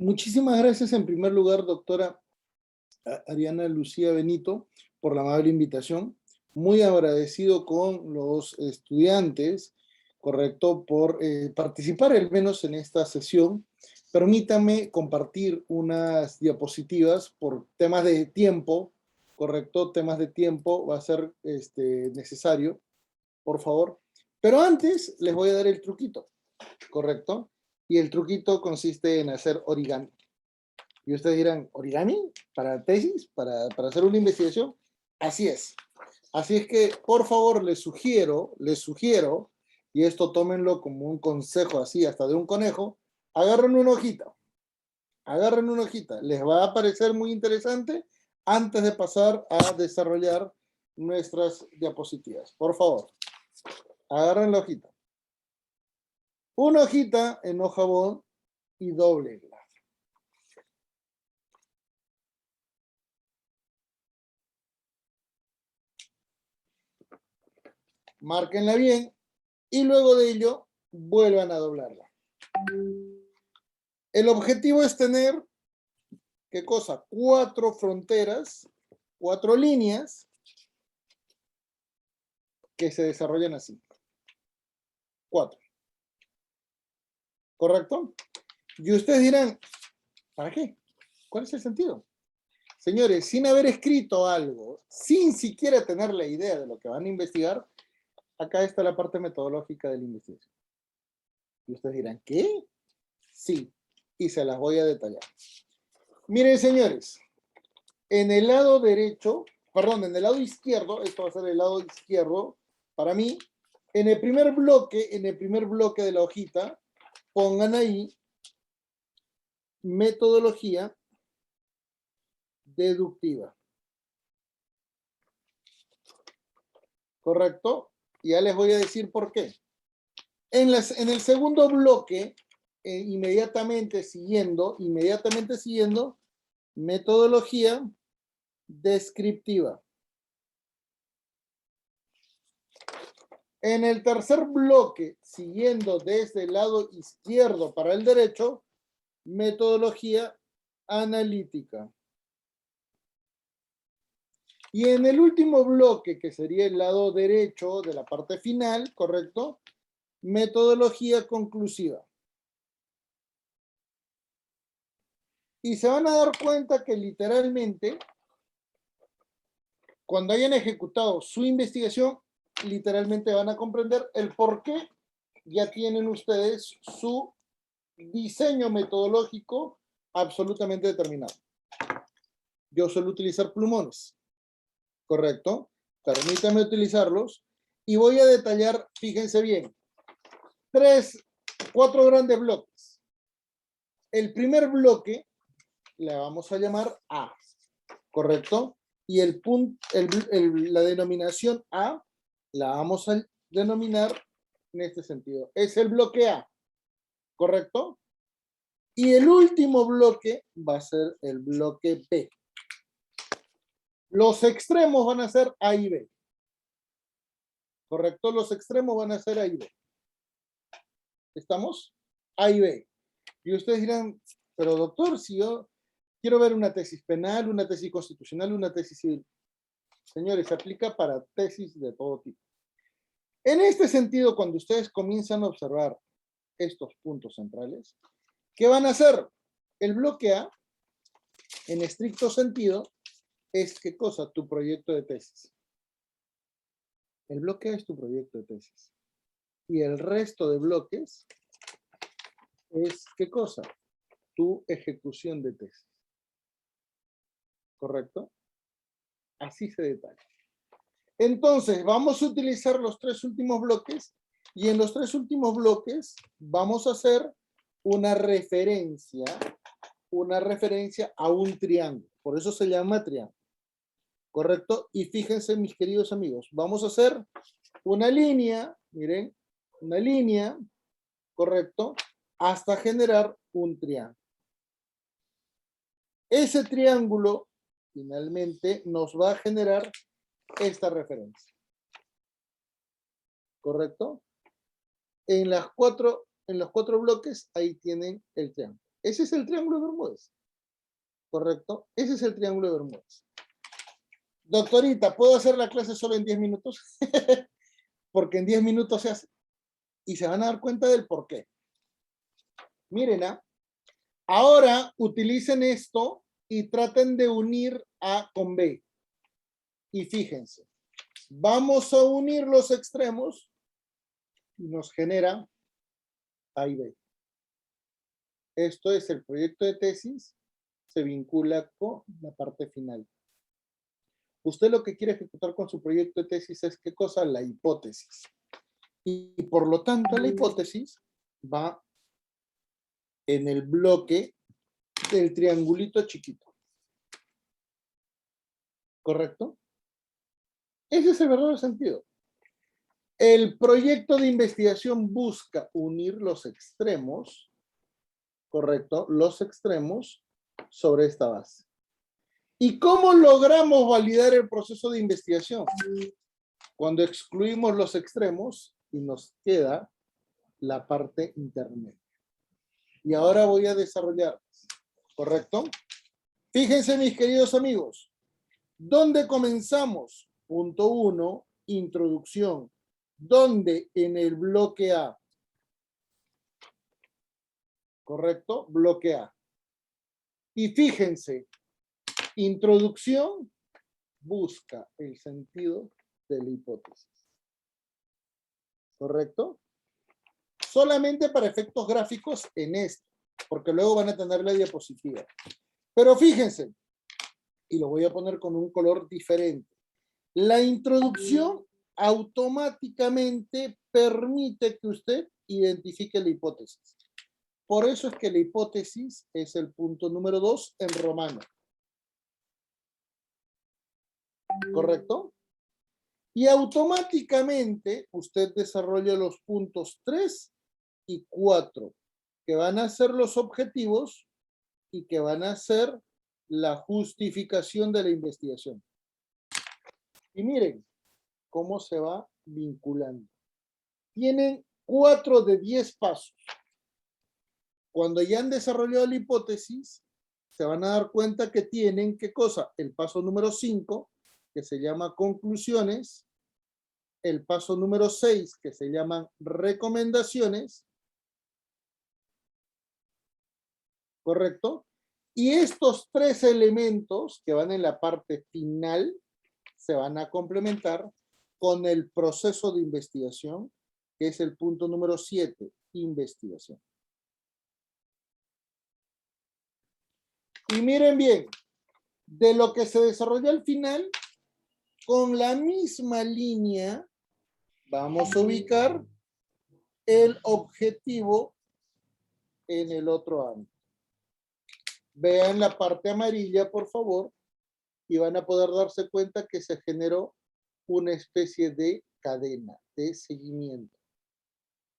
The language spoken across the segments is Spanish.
Muchísimas gracias en primer lugar, doctora Ariana Lucía Benito, por la amable invitación. Muy agradecido con los estudiantes, correcto, por participar al menos en esta sesión. Permítame compartir unas diapositivas por temas de tiempo, correcto, temas de tiempo va a ser necesario, por favor. Pero antes les voy a dar el truquito, correcto, y el truquito consiste en hacer origami. Y ustedes dirán, ¿origami? ¿Para tesis? ¿Para hacer una investigación? Así es. Así es que, por favor, les sugiero, y esto tómenlo como un consejo así, hasta de un conejo, agarren una hojita. Agarren una hojita. Les va a parecer muy interesante antes de pasar a desarrollar nuestras diapositivas. Por favor, agarren la hojita. Una hojita en hoja bond y doblenla. Márquenla bien y luego de ello vuelvan a doblarla. El objetivo es tener, ¿qué cosa? 4 fronteras, 4 líneas que se desarrollan así. 4. ¿Correcto? Y ustedes dirán, ¿para qué? ¿Cuál es el sentido? Señores, sin haber escrito algo, sin siquiera tener la idea de lo que van a investigar, acá está la parte metodológica de la investigación. Y ustedes dirán, ¿qué? Sí, y se las voy a detallar. Miren, señores, en el lado derecho, perdón, en el lado izquierdo, esto va a ser el lado izquierdo, para mí, en el primer bloque de la hojita, pongan ahí metodología deductiva. ¿Correcto? Ya les voy a decir por qué. En el segundo bloque, inmediatamente siguiendo, metodología descriptiva. En el tercer bloque, siguiendo desde el lado izquierdo para el derecho, metodología analítica. Y en el último bloque, que sería el lado derecho de la parte final, ¿correcto? Metodología conclusiva. Y se van a dar cuenta que literalmente, cuando hayan ejecutado su investigación, literalmente van a comprender el por qué ya tienen ustedes su diseño metodológico absolutamente determinado. Yo suelo utilizar plumones, ¿correcto? Permítanme utilizarlos y voy a detallar, fíjense bien, 4 grandes bloques. El primer bloque le vamos a llamar A, ¿correcto? Y la denominación A la vamos a denominar en este sentido. Es el bloque A, ¿correcto? Y el último bloque va a ser el bloque B. Los extremos van a ser A y B. ¿Correcto? Los extremos van a ser A y B. ¿Estamos? A y B. Y ustedes dirán, pero doctor, si yo quiero ver una tesis penal, una tesis constitucional, una tesis civil. Señores, se aplica para tesis de todo tipo. En este sentido, cuando ustedes comienzan a observar estos puntos centrales, ¿qué van a hacer? El bloque A, en estricto sentido, es ¿qué cosa? Tu proyecto de tesis. El bloque A es tu proyecto de tesis. Y el resto de bloques es ¿qué cosa? Tu ejecución de tesis. ¿Correcto? Así se detalla. Entonces, vamos a utilizar los 3 últimos bloques y en los 3 últimos bloques vamos a hacer una referencia a un triángulo. Por eso se llama triángulo. ¿Correcto? Y fíjense, mis queridos amigos, vamos a hacer una línea, miren, una línea, ¿correcto? Hasta generar un triángulo. Ese triángulo, finalmente, nos va a generar esta referencia. ¿Correcto? En los 4 bloques, ahí tienen el triángulo. Ese es el triángulo de Bermúdez. ¿Correcto? Ese es el triángulo de Bermúdez. Doctorita, ¿puedo hacer la clase solo en 10 minutos? Porque en 10 minutos se hace. Y se van a dar cuenta del por qué. Miren, ahora utilicen esto y traten de unir A con B. Y fíjense, vamos a unir los extremos y nos genera A y B. Esto es el proyecto de tesis, se vincula con la parte final. Usted lo que quiere ejecutar con su proyecto de tesis es ¿qué cosa? La hipótesis. Y por lo tanto la hipótesis va en el bloque del triangulito chiquito. ¿Correcto? Ese es el verdadero sentido. El proyecto de investigación busca unir los extremos, ¿correcto? Los extremos sobre esta base. ¿Y cómo logramos validar el proceso de investigación? Cuando excluimos los extremos y nos queda la parte intermedia. Y ahora voy a desarrollar, ¿correcto? Fíjense, mis queridos amigos, ¿dónde comenzamos? Punto 1, introducción. ¿Dónde? En el bloque A. ¿Correcto? Bloque A. Y fíjense, introducción busca el sentido de la hipótesis. ¿Correcto? Solamente para efectos gráficos en esto, porque luego van a tener la diapositiva. Pero fíjense, y lo voy a poner con un color diferente. La introducción automáticamente permite que usted identifique la hipótesis. Por eso es que la hipótesis es el punto número 2 en romano. ¿Correcto? Y automáticamente usted desarrolla los puntos 3 y 4, que van a ser los objetivos y que van a ser la justificación de la investigación. Y miren cómo se va vinculando. Tienen 4 de 10 pasos. Cuando ya han desarrollado la hipótesis, se van a dar cuenta que tienen, ¿qué cosa? El paso número 5, que se llama conclusiones, el paso número 6, que se llaman recomendaciones, ¿correcto? Y estos 3 elementos que van en la parte final se van a complementar con el proceso de investigación, que es el punto número 7, investigación. Y miren bien, de lo que se desarrolló al final, con la misma línea, vamos a ubicar el objetivo en el otro ámbito. Vean la parte amarilla, por favor, y van a poder darse cuenta que se generó una especie de cadena, de seguimiento.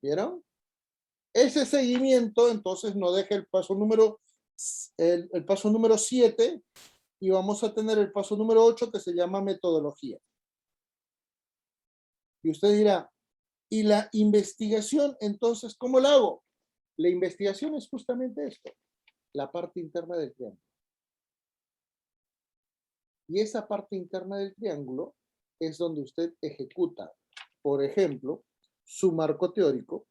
¿Vieron? Ese seguimiento, entonces, nos deja el paso número 7 y vamos a tener el paso número 8 que se llama metodología. Y usted dirá, ¿y la investigación, entonces, cómo la hago? La investigación es justamente esto, la parte interna del triángulo. Y esa parte interna del triángulo es donde usted ejecuta, por ejemplo, su marco teórico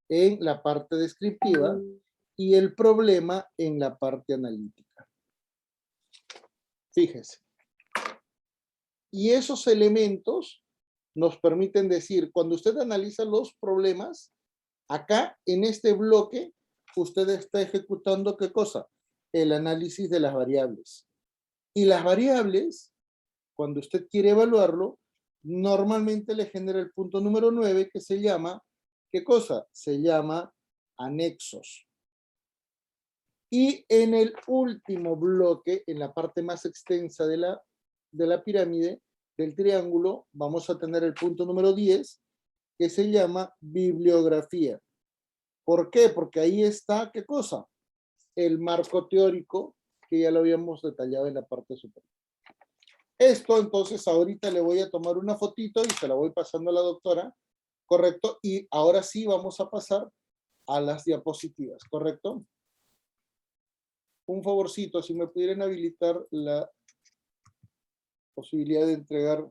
en la parte descriptiva y el problema en la parte analítica. Fíjese. Y esos elementos nos permiten decir, cuando usted analiza los problemas, acá en este bloque, usted está ejecutando ¿qué cosa? El análisis de las variables. Y las variables, cuando usted quiere evaluarlo, normalmente le genera el punto número 9 que se llama, ¿qué cosa? Se llama anexos. Y en el último bloque, en la parte más extensa de la pirámide, del triángulo, vamos a tener el punto número 10, que se llama bibliografía. ¿Por qué? Porque ahí está, ¿qué cosa? El marco teórico, que ya lo habíamos detallado en la parte superior. Esto, entonces, ahorita le voy a tomar una fotito y se la voy pasando a la doctora, ¿correcto? Y ahora sí vamos a pasar a las diapositivas, ¿correcto? Un favorcito, si me pudieran habilitar la posibilidad de entregar.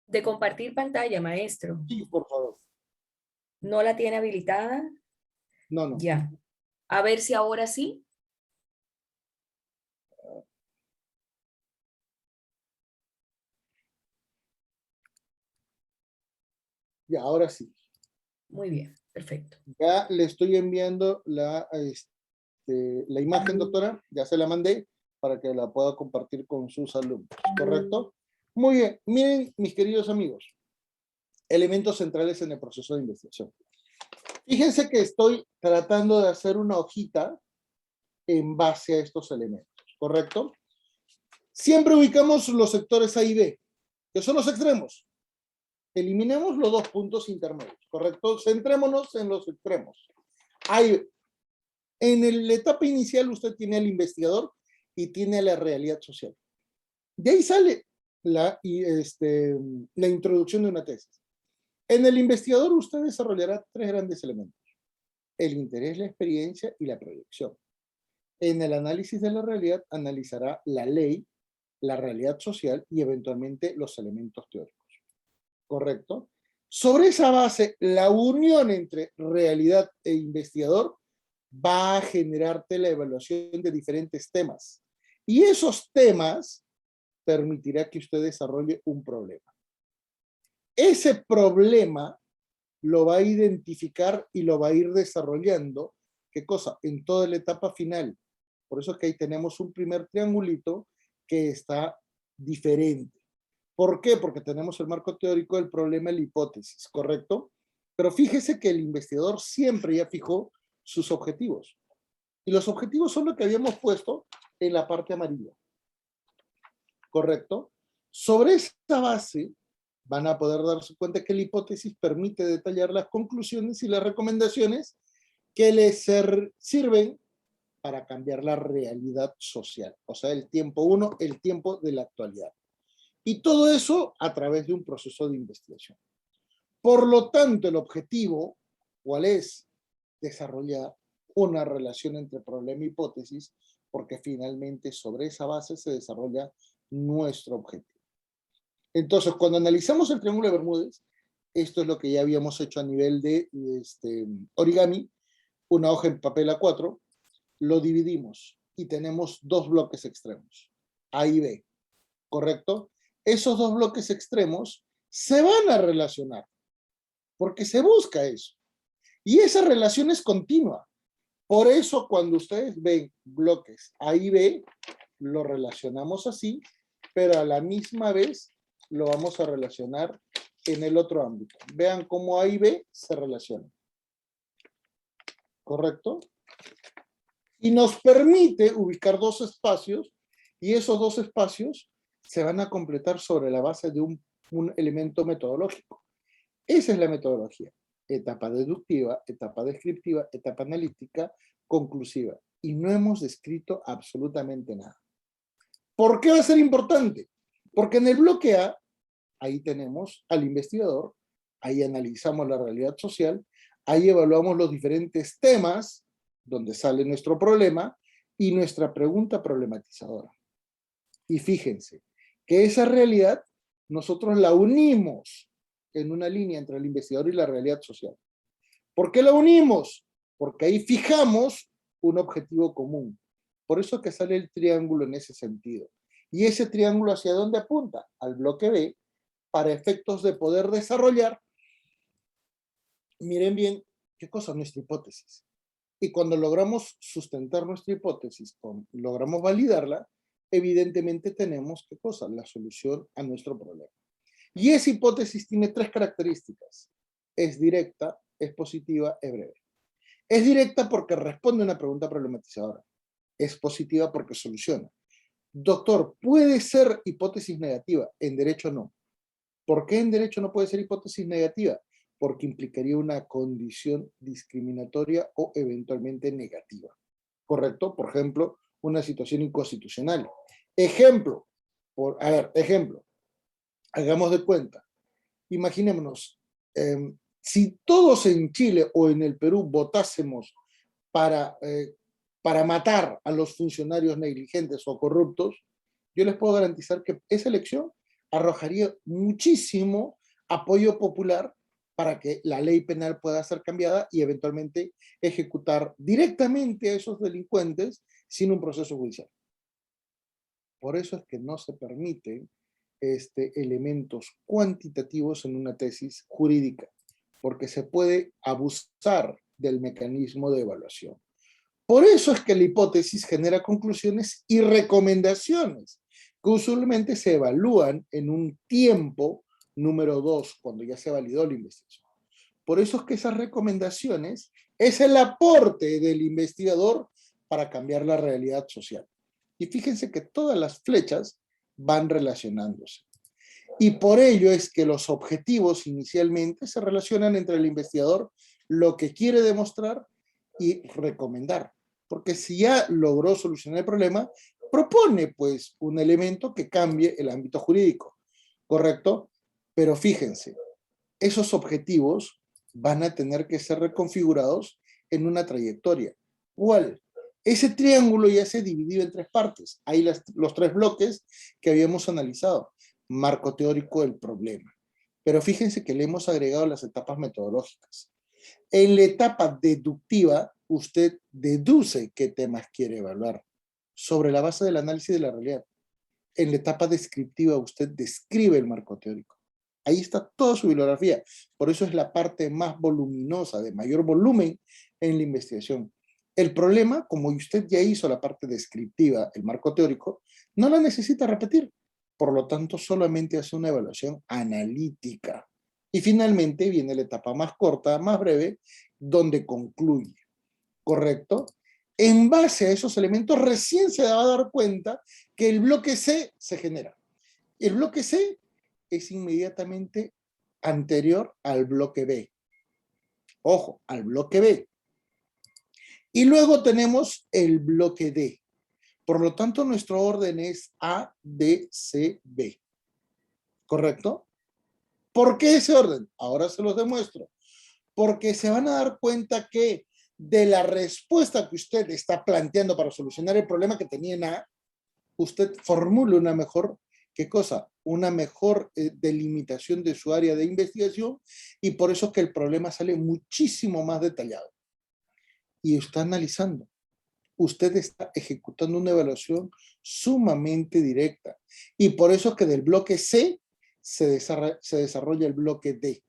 De compartir pantalla, maestro. Sí, por favor. ¿No la tiene habilitada? No, no. Ya. A ver si ahora sí. Ya, ahora sí. Muy bien, perfecto. Ya le estoy enviando la imagen, doctora. Ya se la mandé para que la pueda compartir con sus alumnos, ¿correcto? Muy bien. Miren, mis queridos amigos, elementos centrales en el proceso de investigación. Fíjense que estoy tratando de hacer una hojita en base a estos elementos, ¿correcto? Siempre ubicamos los sectores A y B, que son los extremos. Eliminemos los dos puntos intermedios, ¿correcto? Centrémonos en los extremos. Ahí, en la etapa inicial usted tiene al investigador y tiene la realidad social. De ahí sale la introducción de una tesis. En el investigador usted desarrollará tres grandes elementos: el interés, la experiencia y la proyección. En el análisis de la realidad analizará la ley, la realidad social y eventualmente los elementos teóricos. ¿Correcto? Sobre esa base, la unión entre realidad e investigador va a generarte la evaluación de diferentes temas. Y esos temas permitirá que usted desarrolle un problema. Ese problema lo va a identificar y lo va a ir desarrollando. ¿Qué cosa? En toda la etapa final. Por eso es que ahí tenemos un primer triangulito que está diferente. ¿Por qué? Porque tenemos el marco teórico del problema y la hipótesis, ¿correcto? Pero fíjese que el investigador siempre ya fijó sus objetivos. Y los objetivos son lo que habíamos puesto en la parte amarilla, ¿correcto? Sobre esta base van a poder darse cuenta que la hipótesis permite detallar las conclusiones y las recomendaciones que les sirven para cambiar la realidad social. O sea, el tiempo 1, el tiempo de la actualidad. Y todo eso a través de un proceso de investigación. Por lo tanto, el objetivo, ¿cuál es? Desarrollar una relación entre problema e hipótesis, porque finalmente sobre esa base se desarrolla nuestro objetivo. Entonces, cuando analizamos el triángulo de Bermúdez, esto es lo que ya habíamos hecho a nivel de origami, una hoja en papel A4, lo dividimos y tenemos dos bloques extremos, A y B, ¿correcto? Esos dos bloques extremos se van a relacionar, porque se busca eso. Y esa relación es continua. Por eso cuando ustedes ven bloques A y B, lo relacionamos así, pero a la misma vez lo vamos a relacionar en el otro ámbito. Vean cómo A y B se relacionan. ¿Correcto? Y nos permite ubicar dos espacios, y esos dos espacios se van a completar sobre la base de un elemento metodológico. Esa es la metodología. Etapa deductiva, etapa descriptiva, etapa analítica, conclusiva. Y no hemos descrito absolutamente nada. ¿Por qué va a ser importante? Porque en el bloque A, ahí tenemos al investigador, ahí analizamos la realidad social, ahí evaluamos los diferentes temas donde sale nuestro problema y nuestra pregunta problematizadora. Y fíjense que esa realidad nosotros la unimos en una línea entre el investigador y la realidad social. ¿Por qué la unimos? Porque ahí fijamos un objetivo común. Por eso que sale el triángulo en ese sentido. Y ese triángulo, ¿hacia dónde apunta? Al bloque B, para efectos de poder desarrollar, miren bien, ¿qué cosa? Nuestra hipótesis. Y cuando logramos sustentar nuestra hipótesis, logramos validarla, evidentemente tenemos, ¿qué cosa? La solución a nuestro problema. Y esa hipótesis tiene tres características. Es directa, es positiva, es breve. Es directa porque responde a una pregunta problematizadora. Es positiva porque soluciona. Doctor, ¿puede ser hipótesis negativa? En derecho no. ¿Por qué en derecho no puede ser hipótesis negativa? Porque implicaría una condición discriminatoria o eventualmente negativa. ¿Correcto? Por ejemplo, una situación inconstitucional. Ejemplo, ejemplo. Hagamos de cuenta. imaginémonos, si todos en Chile o en el Perú votásemos para matar a los funcionarios negligentes o corruptos, yo les puedo garantizar que esa elección arrojaría muchísimo apoyo popular para que la ley penal pueda ser cambiada y eventualmente ejecutar directamente a esos delincuentes sin un proceso judicial. Por eso es que no se permiten elementos cuantitativos en una tesis jurídica, porque se puede abusar del mecanismo de evaluación. Por eso es que la hipótesis genera conclusiones y recomendaciones que usualmente se evalúan en un tiempo número 2, cuando ya se validó la investigación. Por eso es que esas recomendaciones es el aporte del investigador para cambiar la realidad social. Y fíjense que todas las flechas van relacionándose. Y por ello es que los objetivos inicialmente se relacionan entre el investigador, lo que quiere demostrar y recomendar. Porque si ya logró solucionar el problema, propone pues un elemento que cambie el ámbito jurídico, ¿correcto? Pero fíjense, esos objetivos van a tener que ser reconfigurados en una trayectoria. ¿Cuál? Ese triángulo ya se dividió en tres partes. Hay los tres bloques que habíamos analizado. Marco teórico del problema. Pero fíjense que le hemos agregado las etapas metodológicas. En la etapa deductiva, usted deduce qué temas quiere evaluar sobre la base del análisis de la realidad. En la etapa descriptiva, usted describe el marco teórico. Ahí está toda su bibliografía. Por eso es la parte más voluminosa, de mayor volumen en la investigación. El problema, como usted ya hizo la parte descriptiva, el marco teórico, no la necesita repetir. Por lo tanto, solamente hace una evaluación analítica. Y finalmente viene la etapa más corta, más breve, donde concluye. ¿Correcto? En base a esos elementos, recién se va a dar cuenta que el bloque C se genera. El bloque C es inmediatamente anterior al bloque B. Ojo, al bloque B. Y luego tenemos el bloque D. Por lo tanto, nuestro orden es A, D, C, B. ¿Correcto? ¿Por qué ese orden? Ahora se los demuestro. Porque se van a dar cuenta que de la respuesta que usted está planteando para solucionar el problema que tenía en A, usted formule una mejor, ¿qué cosa? Una mejor delimitación de su área de investigación, y por eso es que el problema sale muchísimo más detallado. Y está analizando. Usted está ejecutando una evaluación sumamente directa. Y por eso es que del bloque C se desarrolla el bloque D.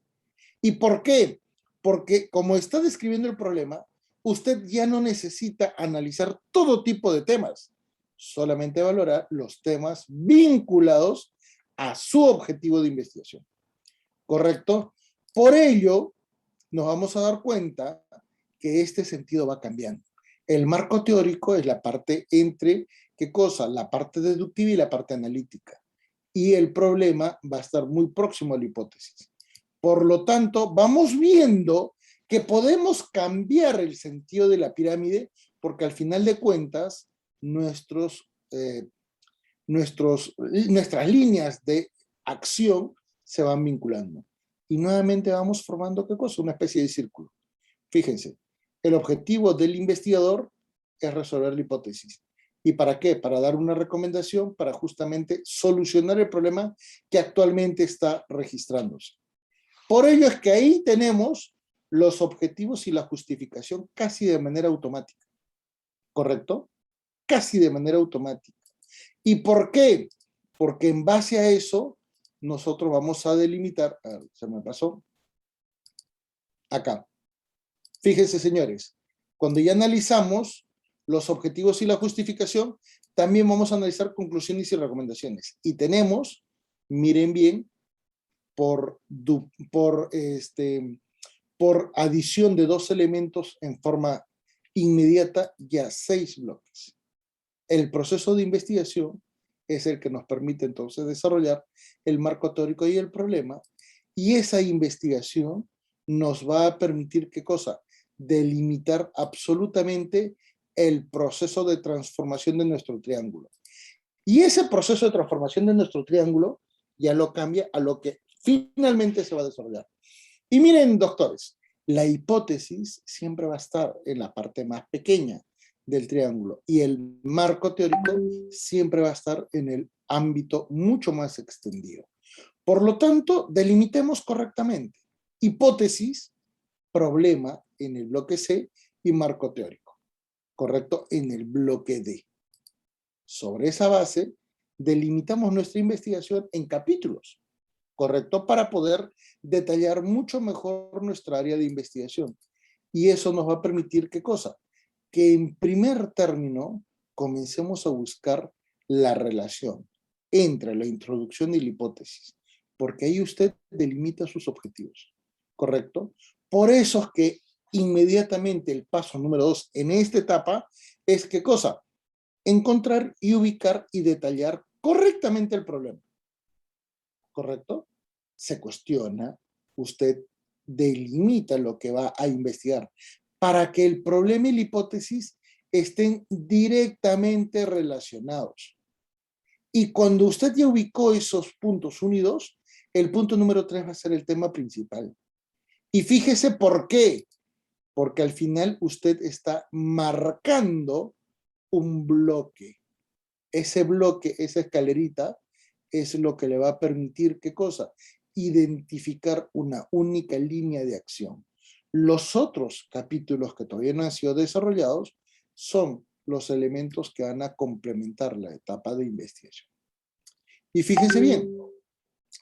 ¿Y por qué? Porque como está describiendo el problema, usted ya no necesita analizar todo tipo de temas, solamente valorar los temas vinculados a su objetivo de investigación. ¿Correcto? Por ello, nos vamos a dar cuenta que este sentido va cambiando. El marco teórico es la parte entre, ¿qué cosa? La parte deductiva y la parte analítica. Y el problema va a estar muy próximo a la hipótesis. Por lo tanto, vamos viendo que podemos cambiar el sentido de la pirámide, porque al final de cuentas, nuestras líneas de acción se van vinculando. Y nuevamente vamos formando, ¿qué cosa? Una especie de círculo. Fíjense, el objetivo del investigador es resolver la hipótesis. ¿Y para qué? Para dar una recomendación para justamente solucionar el problema que actualmente está registrándose. Por ello es que ahí tenemos los objetivos y la justificación casi de manera automática. ¿Correcto? Casi de manera automática. ¿Y por qué? Porque en base a eso, nosotros vamos a delimitar, a ver, se me pasó, acá. Fíjense, señores, cuando ya analizamos los objetivos y la justificación, también vamos a analizar conclusiones y recomendaciones. Y tenemos, miren bien, por adición de dos elementos en forma inmediata, ya 6 bloques. El proceso de investigación es el que nos permite entonces desarrollar el marco teórico y el problema, y esa investigación nos va a permitir, ¿qué cosa? Delimitar absolutamente el proceso de transformación de nuestro triángulo. Y ese proceso de transformación de nuestro triángulo ya lo cambia a lo que finalmente se va a desarrollar. Y miren, doctores, la hipótesis siempre va a estar en la parte más pequeña del triángulo y el marco teórico siempre va a estar en el ámbito mucho más extendido. Por lo tanto, delimitemos correctamente. Hipótesis, problema en el bloque C y marco teórico, ¿correcto? En el bloque D. Sobre esa base, delimitamos nuestra investigación en capítulos, ¿correcto? Para poder detallar mucho mejor nuestra área de investigación. Y eso nos va a permitir, ¿qué cosa? Que en primer término comencemos a buscar la relación entre la introducción y la hipótesis, porque ahí usted delimita sus objetivos, ¿correcto? Por eso es que inmediatamente el paso número 2 en esta etapa es, ¿qué cosa? Encontrar y ubicar y detallar correctamente el problema, ¿correcto? Se cuestiona, usted delimita lo que va a investigar para que el problema y la hipótesis estén directamente relacionados. Y cuando usted ya ubicó esos puntos unidos, el punto número 3 va a ser el tema principal. Y fíjese por qué. Porque al final usted está marcando un bloque. Ese bloque, esa escalerita, es lo que le va a permitir, ¿qué cosa? Identificar una única línea de acción. Los otros capítulos que todavía no han sido desarrollados son los elementos que van a complementar la etapa de investigación. Y fíjense bien,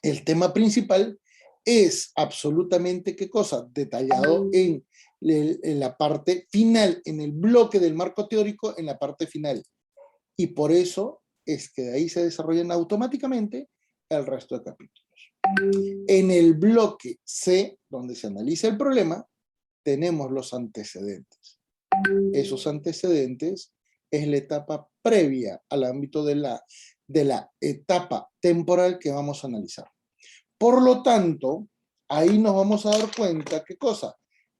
el tema principal es absolutamente, ¿qué cosa? Detallado en la parte final, en el bloque del marco teórico, en la parte final. Y por eso es que de ahí se desarrollan automáticamente el resto de capítulos. En el bloque C, donde se analiza el problema, tenemos los antecedentes. Esos antecedentes es la etapa previa al ámbito de la etapa temporal que vamos a analizar. Por lo tanto, ahí nos vamos a dar cuenta, ¿qué cosa?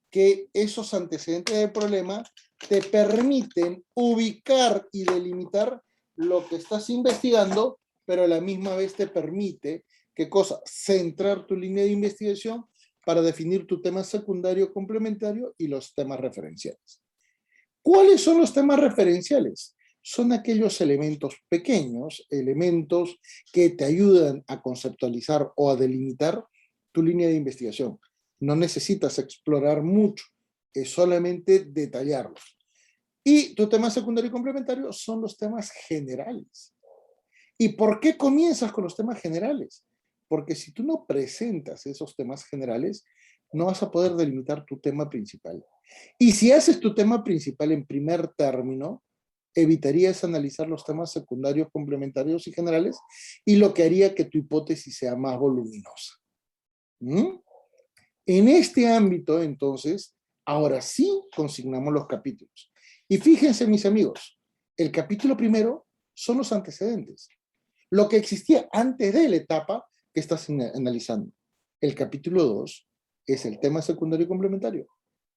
Que esos antecedentes del problema te permiten ubicar y delimitar lo que estás investigando, pero a la misma vez te permite, ¿qué cosa? Centrar tu línea de investigación para definir tu tema secundario complementario y los temas referenciales. ¿Cuáles son los temas referenciales? Son aquellos elementos pequeños, elementos que te ayudan a conceptualizar o a delimitar tu línea de investigación. No necesitas explorar mucho, es solamente detallarlos. Y tu tema secundario y complementario son los temas generales. ¿Y por qué comienzas con los temas generales? Porque si tú no presentas esos temas generales, no vas a poder delimitar tu tema principal. Y si haces tu tema principal en primer término, evitarías analizar los temas secundarios, complementarios y generales, y lo que haría que tu hipótesis sea más voluminosa. ¿Mm? En este ámbito, entonces, ahora sí consignamos los capítulos. Y fíjense, mis amigos, el capítulo primero son los antecedentes. Lo que existía antes de la etapa que estás analizando. El capítulo 2 es el tema secundario y complementario.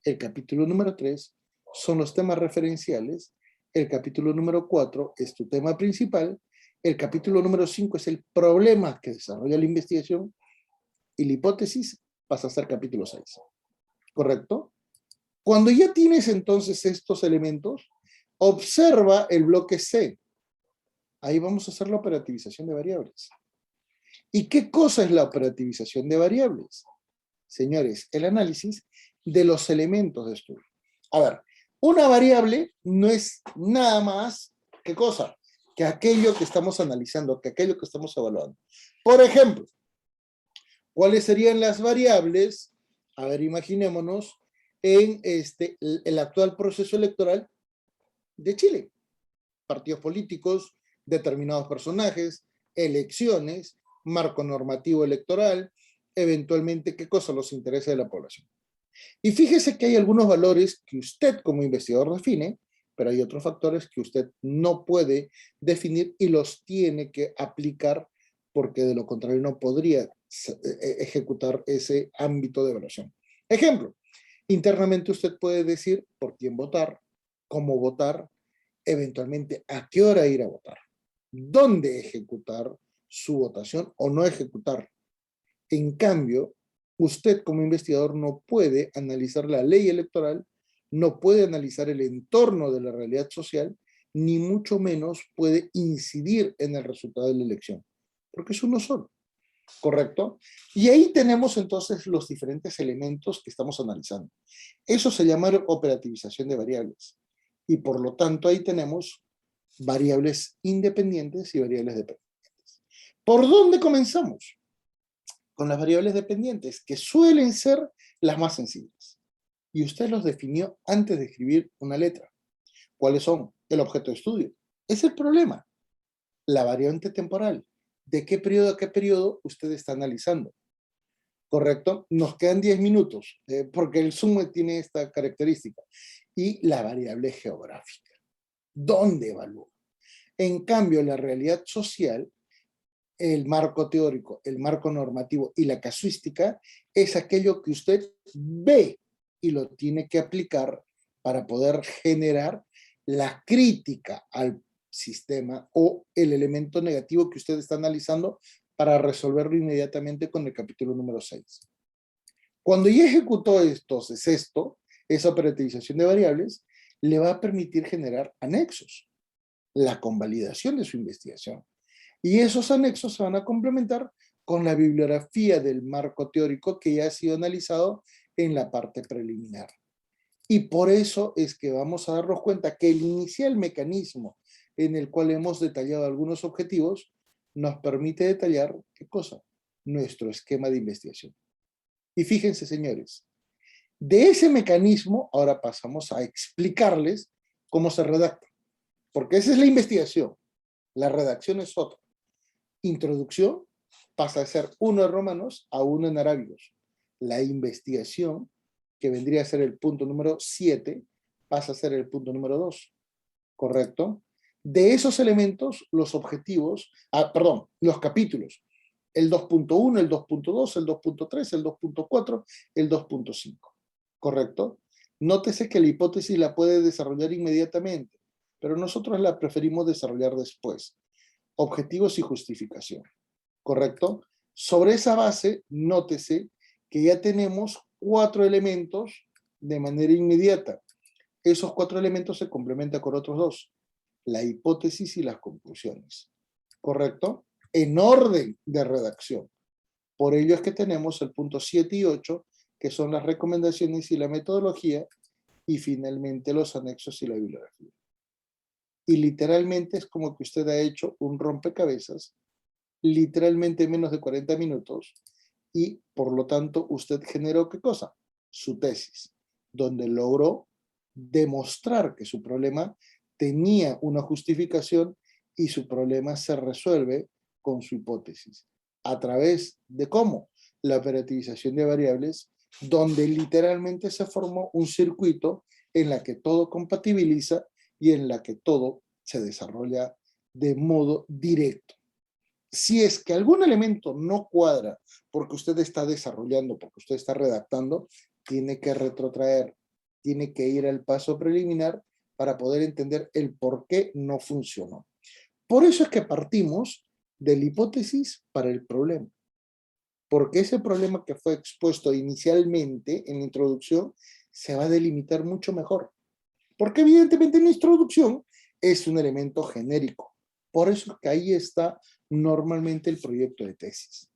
El capítulo número 3 son los temas referenciales. El capítulo número 4 es tu tema principal. El capítulo número 5 es el problema que desarrolla la investigación. Y la hipótesis pasa a ser capítulo 6. ¿Correcto? Cuando ya tienes entonces estos elementos, observa el bloque C. Ahí vamos a hacer la operativización de variables. ¿Y qué cosa es la operativización de variables? Señores, el análisis de los elementos de estudio. A ver, una variable no es nada más, ¿qué cosa? Que aquello que estamos analizando, que aquello que estamos evaluando. Por ejemplo, ¿cuáles serían las variables? A ver, imaginémonos en el actual proceso electoral de Chile. Partidos políticos, determinados personajes, elecciones, marco normativo electoral, eventualmente qué cosa los interesa de la población. Y fíjese que hay algunos valores que usted como investigador define, pero hay otros factores que usted no puede definir y los tiene que aplicar porque de lo contrario no podría ejecutar ese ámbito de evaluación. Ejemplo, internamente usted puede decir por quién votar, cómo votar, eventualmente a qué hora ir a votar, dónde ejecutar su votación o no ejecutar. En cambio, usted como investigador no puede analizar la ley electoral, no puede analizar el entorno de la realidad social, ni mucho menos puede incidir en el resultado de la elección, porque es uno solo, ¿correcto? Y ahí tenemos entonces los diferentes elementos que estamos analizando. Eso se llama operativización de variables. Y por lo tanto ahí tenemos variables independientes y variables dependientes. ¿Por dónde comenzamos? Con las variables dependientes, que suelen ser las más sencillas. Y usted los definió antes de escribir una letra. ¿Cuáles son? El objeto de estudio. Es el problema. La variante temporal. ¿De qué periodo a qué periodo usted está analizando? ¿Correcto? Nos quedan 10 minutos, porque el Zoom tiene esta característica. Y la variable geográfica. ¿Dónde evalúa? En cambio, la realidad social, el marco teórico, el marco normativo y la casuística es aquello que usted ve y lo tiene que aplicar para poder generar la crítica al sistema o el elemento negativo que usted está analizando para resolverlo inmediatamente con el capítulo número 6. Cuando ya ejecutó entonces esa operativización de variables, le va a permitir generar anexos, la convalidación de su investigación. Y esos anexos se van a complementar con la bibliografía del marco teórico que ya ha sido analizado en la parte preliminar. Y por eso es que vamos a darnos cuenta que el inicial mecanismo en el cual hemos detallado algunos objetivos nos permite detallar, ¿qué cosa? Nuestro esquema de investigación. Y fíjense, señores, de ese mecanismo ahora pasamos a explicarles cómo se redacta, porque esa es la investigación, la redacción es otra. Introducción pasa a ser 1 en romanos a 1 en arábigos. La investigación, que vendría a ser el punto número 7, pasa a ser el punto número 2, ¿correcto? De esos elementos, los objetivos, los capítulos, el 2.1, el 2.2, el 2.3, el 2.4, el 2.5, ¿correcto? Nótese que la hipótesis la puede desarrollar inmediatamente, pero nosotros la preferimos desarrollar después. Objetivos y justificación, ¿correcto? Sobre esa base, nótese que ya tenemos 4 elementos de manera inmediata. Esos 4 elementos se complementan con otros 2, la hipótesis y las conclusiones, ¿correcto? En orden de redacción. Por ello es que tenemos el punto 7 y 8, que son las recomendaciones y la metodología, y finalmente los anexos y la bibliografía. Y literalmente es como que usted ha hecho un rompecabezas, literalmente en menos de 40 minutos, y por lo tanto usted generó ¿qué cosa? Su tesis, donde logró demostrar que su problema tenía una justificación y su problema se resuelve con su hipótesis. ¿A través de cómo? La operativización de variables, donde literalmente se formó un circuito en la que todo compatibiliza y en la que todo se desarrolla de modo directo. Si es que algún elemento no cuadra porque usted está desarrollando, porque usted está redactando, tiene que retrotraer, tiene que ir al paso preliminar para poder entender el por qué no funcionó. Por eso es que partimos de la hipótesis para el problema. Porque ese problema que fue expuesto inicialmente en la introducción se va a delimitar mucho mejor. Porque evidentemente en la introducción es un elemento genérico. Por eso es que ahí está normalmente el proyecto de tesis,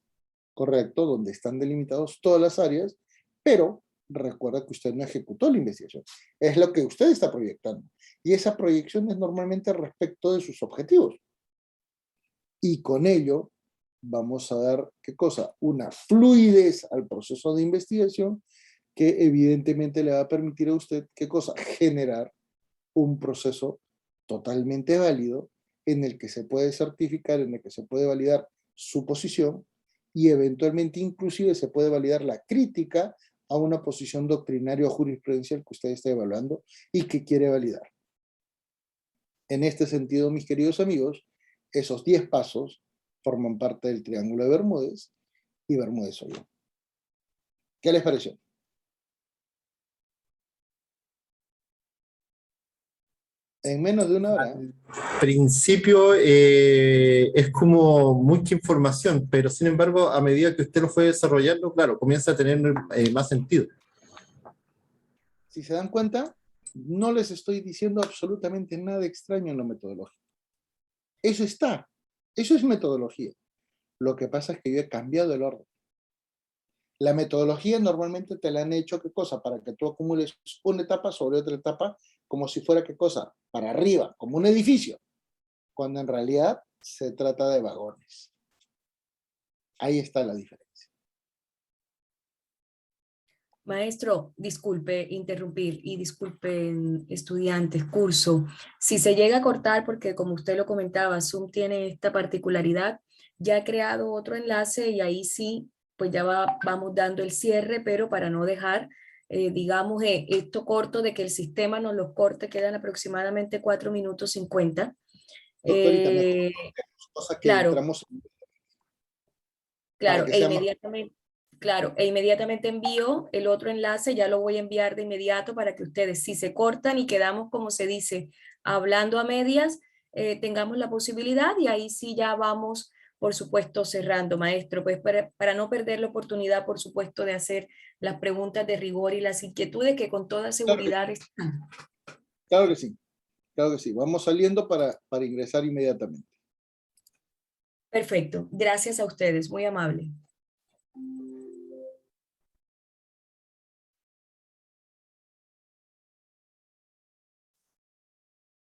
¿correcto? Donde están delimitados todas las áreas, pero recuerda que usted no ejecutó la investigación. Es lo que usted está proyectando. Y esa proyección es normalmente respecto de sus objetivos. Y con ello vamos a dar, ¿qué cosa? Una fluidez al proceso de investigación que evidentemente le va a permitir a usted, ¿qué cosa? Generar un proceso totalmente válido en el que se puede certificar, en el que se puede validar su posición y eventualmente inclusive se puede validar la crítica a una posición doctrinaria o jurisprudencial que usted está evaluando y que quiere validar. En este sentido, mis queridos amigos, esos 10 pasos forman parte del Triángulo de Bermúdez y Bermúdez soy yo. ¿Qué les pareció? En menos de una hora. Al principio es como mucha información, pero sin embargo, a medida que usted lo fue desarrollando, claro, comienza a tener más sentido. Si se dan cuenta, no les estoy diciendo absolutamente nada extraño en la metodología. Eso está, eso es metodología. Lo que pasa es que yo he cambiado el orden. La metodología normalmente te la han hecho, ¿qué cosa? Para que tú acumules una etapa sobre otra etapa, como si fuera, ¿qué cosa? Para arriba, como un edificio, cuando en realidad se trata de vagones. Ahí está la diferencia. Maestro, disculpe interrumpir y disculpen estudiantes, curso. Si se llega a cortar, porque como usted lo comentaba, Zoom tiene esta particularidad, ya he creado otro enlace y ahí sí, pues ya vamos dando el cierre, pero para no dejar, digamos, esto corto de que el sistema nos los corte, quedan aproximadamente 4 minutos 50. Doctorita, mejor cosa que Claro, entramos para claro, que sea más... claro, e inmediatamente envío el otro enlace, ya lo voy a enviar de inmediato para que ustedes, si se cortan y quedamos, como se dice, hablando a medias, tengamos la posibilidad y ahí sí ya vamos, por supuesto, cerrando, maestro, pues para no perder la oportunidad, por supuesto, de hacer las preguntas de rigor y las inquietudes que con toda seguridad están. Claro que sí, claro que sí. Vamos saliendo para ingresar inmediatamente. Perfecto, gracias a ustedes, muy amable.